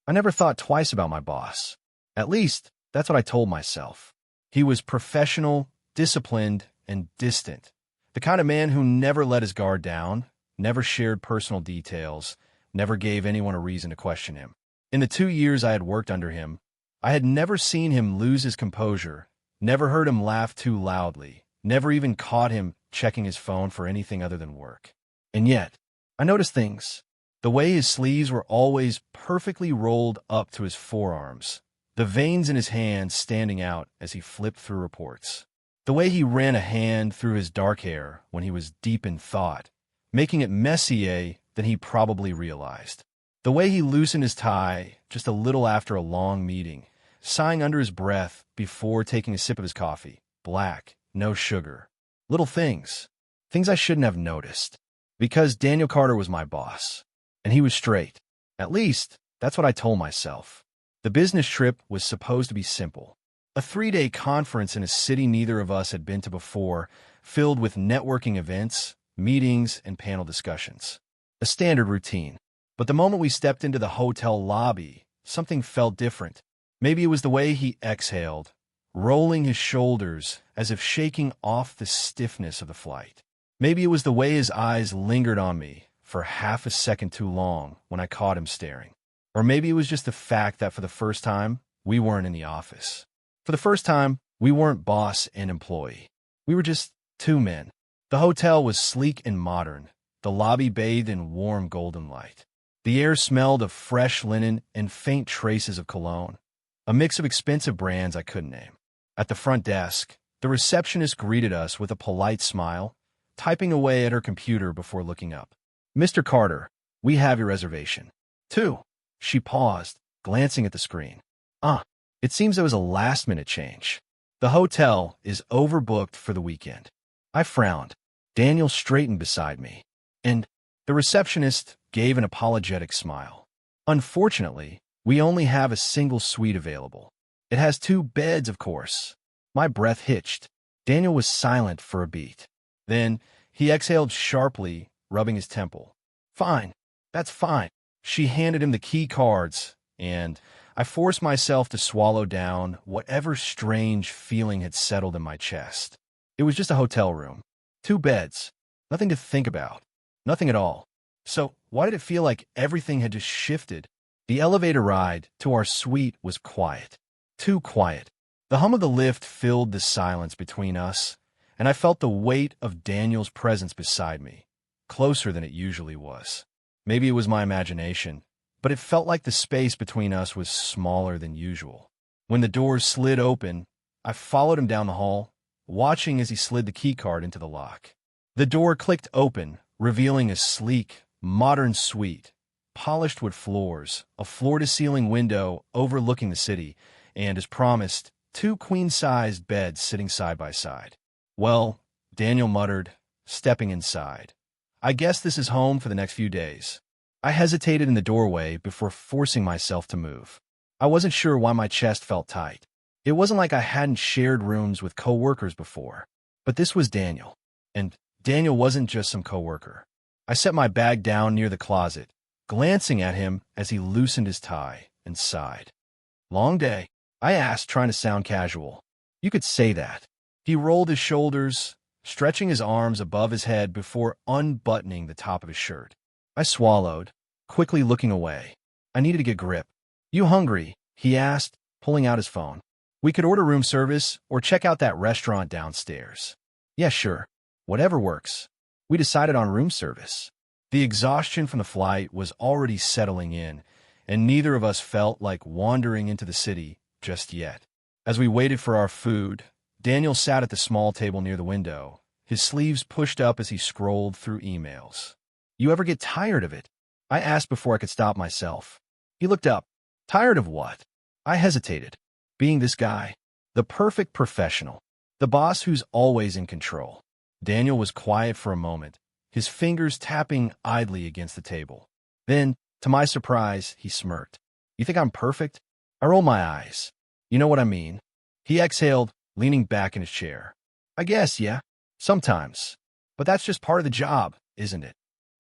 I never thought twice about my boss. At least, that's what I told myself. He was professional, disciplined, and distant. The kind of man who never let his guard down, never shared personal details, never gave anyone a reason to question him. In the 2 years I had worked under him, I had never seen him lose his composure, never heard him laugh too loudly, never even caught him checking his phone for anything other than work. And yet, I noticed things. The way his sleeves were always perfectly rolled up to his forearms, the veins in his hands standing out as he flipped through reports. The way he ran a hand through his dark hair when he was deep in thought, making it messier than he probably realized. The way he loosened his tie just a little after a long meeting, sighing under his breath before taking a sip of his coffee. Black, no sugar. Little things. Things I shouldn't have noticed. Because Daniel Carter was my boss. And he was straight. At least, that's what I told myself. The business trip was supposed to be simple. A 3-day conference in a city neither of us had been to before, filled with networking events, meetings, and panel discussions. A standard routine. But the moment we stepped into the hotel lobby, something felt different. Maybe it was the way he exhaled, rolling his shoulders as if shaking off the stiffness of the flight. Maybe it was the way his eyes lingered on me for half a second too long when I caught him staring. Or maybe it was just the fact that for the first time, we weren't in the office. For the first time, we weren't boss and employee. We were just two men. The hotel was sleek and modern, the lobby bathed in warm golden light. The air smelled of fresh linen and faint traces of cologne, a mix of expensive brands I couldn't name. At the front desk, the receptionist greeted us with a polite smile, typing away at her computer before looking up. "Mr. Carter, we have your reservation." "Two." She paused, glancing at the screen. It seems there was a last-minute change. The hotel is overbooked for the weekend." I frowned. Daniel straightened beside me. And the receptionist gave an apologetic smile. "Unfortunately, we only have a single suite available. It has 2 beds, of course." My breath hitched. Daniel was silent for a beat. Then he exhaled sharply, rubbing his temple. "Fine. That's fine." She handed him the key cards, and I forced myself to swallow down whatever strange feeling had settled in my chest. It was just a hotel room. 2 beds. Nothing to think about. Nothing at all. So why did it feel like everything had just shifted? The elevator ride to our suite was quiet. Too quiet. The hum of the lift filled the silence between us, and I felt the weight of Daniel's presence beside me, closer than it usually was. Maybe it was my imagination, but it felt like the space between us was smaller than usual. When the doors slid open, I followed him down the hall, watching as he slid the keycard into the lock. The door clicked open, revealing a sleek, modern suite, polished wood floors, a floor-to-ceiling window overlooking the city, and, as promised, 2 queen-sized beds sitting side by side. "Well," Daniel muttered, stepping inside, "I guess this is home for the next few days." I hesitated in the doorway before forcing myself to move. I wasn't sure why my chest felt tight. It wasn't like I hadn't shared rooms with coworkers before. But this was Daniel. And Daniel wasn't just some coworker. I set my bag down near the closet, glancing at him as he loosened his tie, and sighed. "Long day?" I asked, trying to sound casual. "You could say that." He rolled his shoulders, stretching his arms above his head before unbuttoning the top of his shirt. I swallowed, quickly looking away. I needed to get grip. "You hungry?" he asked, pulling out his phone. "We could order room service or check out that restaurant downstairs." "Yeah, sure. Whatever works." We decided on room service. The exhaustion from the flight was already settling in, and neither of us felt like wandering into the city just yet. As we waited for our food, Daniel sat at the small table near the window, his sleeves pushed up as he scrolled through emails. "You ever get tired of it?" I asked before I could stop myself. He looked up. "Tired of what?" I hesitated. "Being this guy. The perfect professional. The boss who's always in control." Daniel was quiet for a moment, his fingers tapping idly against the table. Then, to my surprise, he smirked. "You think I'm perfect?" I rolled my eyes. "You know what I mean." He exhaled, leaning back in his chair. "I guess, yeah. Sometimes. But that's just part of the job, isn't it?"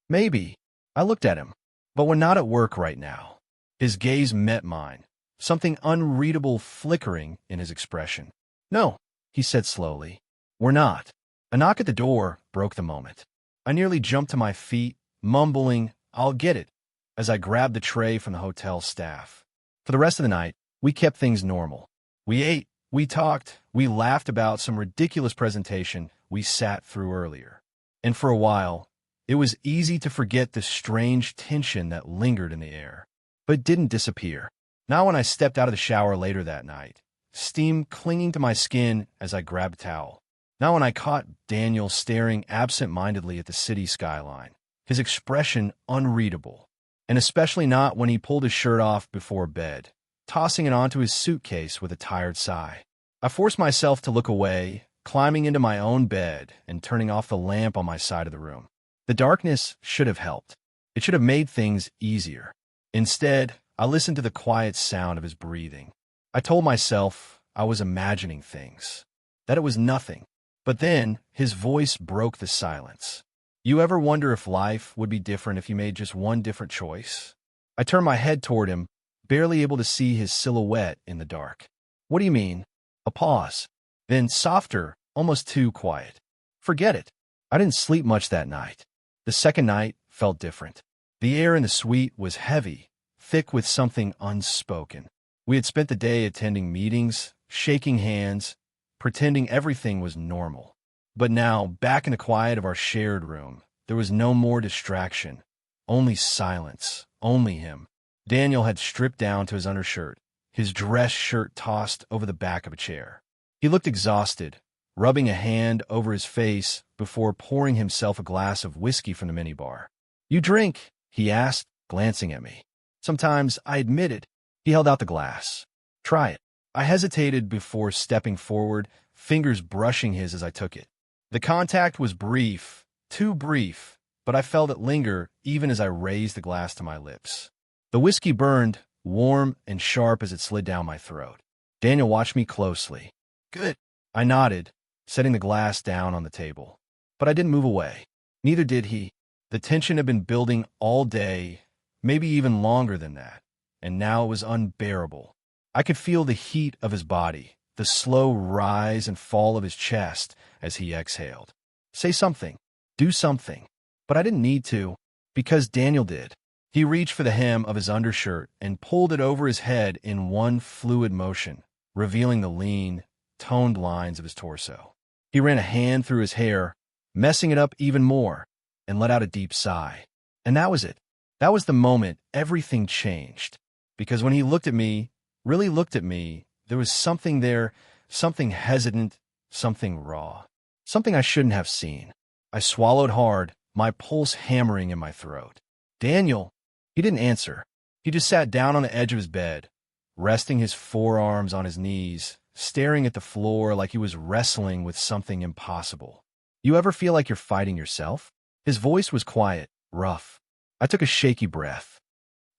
"Maybe." I looked at him. "But we're not at work right now." His gaze met mine, something unreadable flickering in his expression. "No," he said slowly. "We're not." A knock at the door broke the moment. I nearly jumped to my feet, mumbling, "I'll get it," as I grabbed the tray from the hotel staff. For the rest of the night, we kept things normal. We ate, we talked, we laughed about some ridiculous presentation we sat through earlier. And for a while, it was easy to forget the strange tension that lingered in the air, but didn't disappear. Not when I stepped out of the shower later that night, steam clinging to my skin as I grabbed a towel. Not when I caught Daniel staring absent-mindedly at the city skyline, his expression unreadable. And especially not when he pulled his shirt off before bed, tossing it onto his suitcase with a tired sigh. I forced myself to look away, climbing into my own bed and turning off the lamp on my side of the room. The darkness should have helped. It should have made things easier. Instead, I listened to the quiet sound of his breathing. I told myself I was imagining things, that it was nothing. But then his voice broke the silence. "You ever wonder if life would be different if you made just one different choice?" I turned my head toward him, barely able to see his silhouette in the dark. "What do you mean?" A pause. Then softer, almost too quiet. "Forget it." I didn't sleep much that night. The second night felt different. The air in the suite was heavy, thick with something unspoken. We had spent the day attending meetings, shaking hands, pretending everything was normal. But now, back in the quiet of our shared room, there was no more distraction, only silence, only him. Daniel had stripped down to his undershirt, his dress shirt tossed over the back of a chair. He looked exhausted, rubbing a hand over his face before pouring himself a glass of whiskey from the minibar. "You drink?" he asked, glancing at me. "Sometimes," I admitted. He held out the glass. "Try it." I hesitated before stepping forward, fingers brushing his as I took it. The contact was brief, too brief, but I felt it linger even as I raised the glass to my lips. The whiskey burned, warm and sharp as it slid down my throat. Daniel watched me closely. "Good." I nodded, setting the glass down on the table. But I didn't move away. Neither did he. The tension had been building all day, maybe even longer than that, and now it was unbearable. I could feel the heat of his body, the slow rise and fall of his chest as he exhaled. Say something. Do something. But I didn't need to, because Daniel did. He reached for the hem of his undershirt and pulled it over his head in one fluid motion, revealing the lean, toned lines of his torso. He ran a hand through his hair, messing it up even more, and let out a deep sigh. And that was it. That was the moment everything changed. Because when he looked at me, really looked at me, there was something there, something hesitant, something raw, something I shouldn't have seen. I swallowed hard, my pulse hammering in my throat. "Daniel." He didn't answer. He just sat down on the edge of his bed, resting his forearms on his knees, staring at the floor like he was wrestling with something impossible. "You ever feel like you're fighting yourself?" His voice was quiet, rough. I took a shaky breath.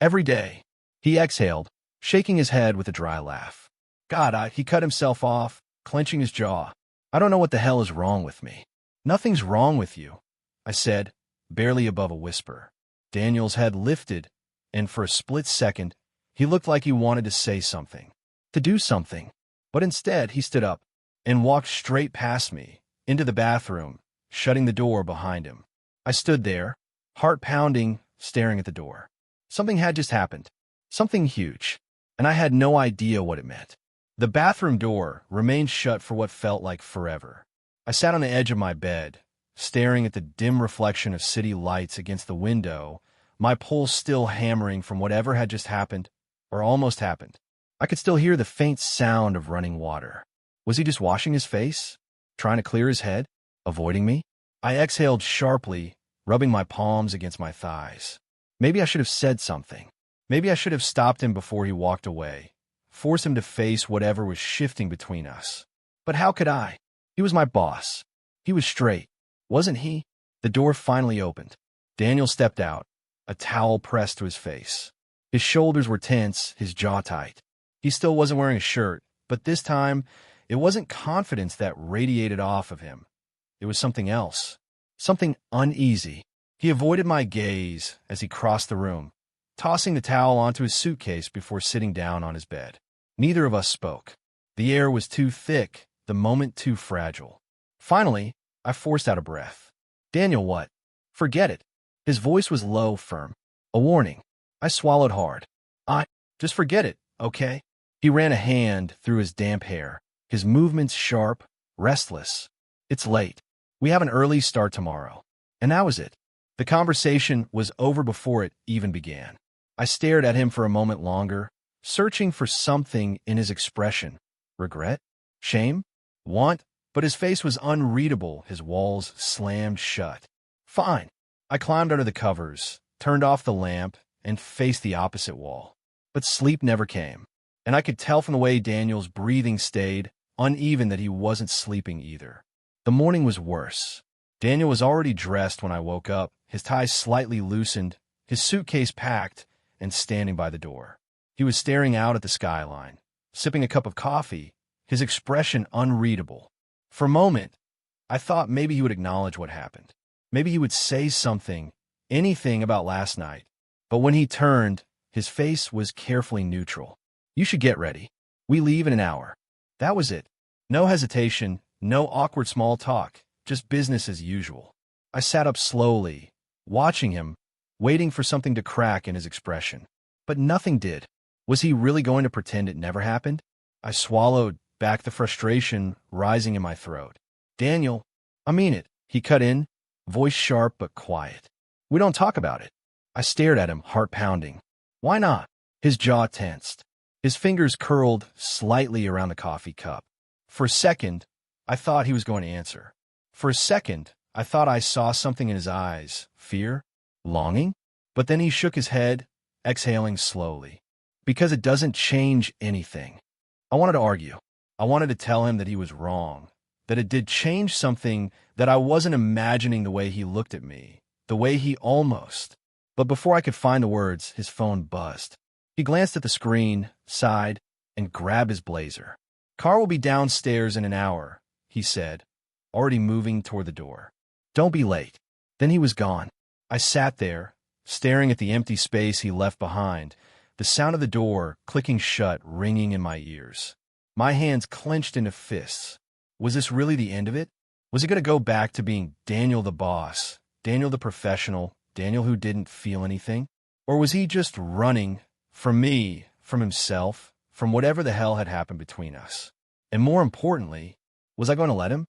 "Every day." He exhaled, shaking his head with a dry laugh. He cut himself off, clenching his jaw. "I don't know what the hell is wrong with me." "Nothing's wrong with you," I said, barely above a whisper. Daniel's head lifted, and for a split second, he looked like he wanted to say something, to do something. But instead, he stood up and walked straight past me, into the bathroom, shutting the door behind him. I stood there, heart pounding, staring at the door. Something had just happened. Something huge, and I had no idea what it meant. The bathroom door remained shut for what felt like forever. I sat on the edge of my bed, staring at the dim reflection of city lights against the window, my pulse still hammering from whatever had just happened, or almost happened. I could still hear the faint sound of running water. Was he just washing his face? Trying to clear his head? Avoiding me? I exhaled sharply, rubbing my palms against my thighs. Maybe I should have said something. Maybe I should have stopped him before he walked away, forced him to face whatever was shifting between us. But how could I? He was my boss. He was straight, wasn't he? The door finally opened. Daniel stepped out, a towel pressed to his face. His shoulders were tense, his jaw tight. He still wasn't wearing a shirt, but this time, it wasn't confidence that radiated off of him. It was something else, something uneasy. He avoided my gaze as he crossed the room, tossing the towel onto his suitcase before sitting down on his bed. Neither of us spoke. The air was too thick, the moment too fragile. Finally, I forced out a breath. "Daniel, what?" "Forget it." His voice was low, firm. A warning. I swallowed hard. Just forget it, okay?" He ran a hand through his damp hair, his movements sharp, restless. "It's late. We have an early start tomorrow." And that was it. The conversation was over before it even began. I stared at him for a moment longer, searching for something in his expression. Regret? Shame? Want? But his face was unreadable, his walls slammed shut. Fine. I climbed under the covers, turned off the lamp, and faced the opposite wall. But sleep never came, and I could tell from the way Daniel's breathing stayed uneven that he wasn't sleeping either. The morning was worse. Daniel was already dressed when I woke up, his tie slightly loosened, his suitcase packed, and standing by the door. He was staring out at the skyline, sipping a cup of coffee, his expression unreadable. For a moment, I thought maybe he would acknowledge what happened. Maybe he would say something, anything about last night. But when he turned, his face was carefully neutral. "You should get ready. We leave in an hour." That was it. No hesitation, no awkward small talk, just business as usual. I sat up slowly, watching him, waiting for something to crack in his expression. But nothing did. Was he really going to pretend it never happened? I swallowed back the frustration rising in my throat. "Daniel, I mean it," he cut in, voice sharp but quiet. "We don't talk about it." I stared at him, heart pounding. "Why not?" His jaw tensed. His fingers curled slightly around the coffee cup. For a second, I thought he was going to answer. For a second, I thought I saw something in his eyes. Fear? Longing? But then he shook his head, exhaling slowly. "Because it doesn't change anything." I wanted to argue. I wanted to tell him that he was wrong, that it did change something, that I wasn't imagining the way he looked at me, the way he almost. But before I could find the words, his phone buzzed. He glanced at the screen, sighed, and grabbed his blazer. "Car will be downstairs in an hour," he said, already moving toward the door. "Don't be late." Then he was gone. I sat there, staring at the empty space he left behind, the sound of the door clicking shut ringing in my ears. My hands clenched into fists. Was this really the end of it? Was it going to go back to being Daniel the boss, Daniel the professional, Daniel who didn't feel anything? Or was he just running from me, from himself, from whatever the hell had happened between us? And more importantly, was I going to let him?